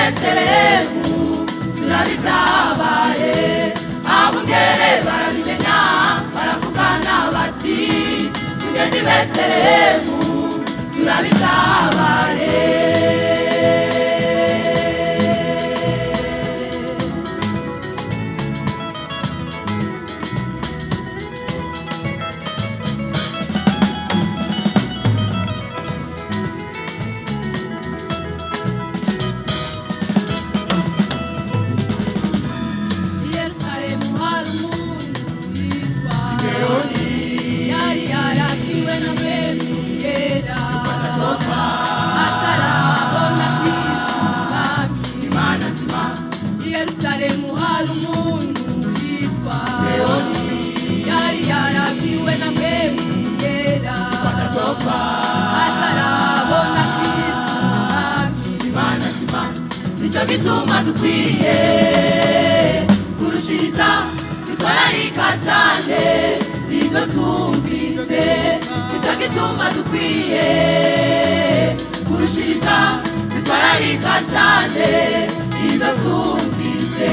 Betelehemu turabivyabaye abungere barabimenya baravugana bati tugende i Betelehemu turabivyabaye Yerusalemu hari umuntu yitwa Leoni yari yarabwiwe na mwemu yera atazopfa atarabona Kristo Imana nzima nicyo gituma dukwiye kurushiriza kwitwararika cyane ivyo twumvise nicyo gituma dukwiye kurushiriza kwitwararika cyane ivyo twumvise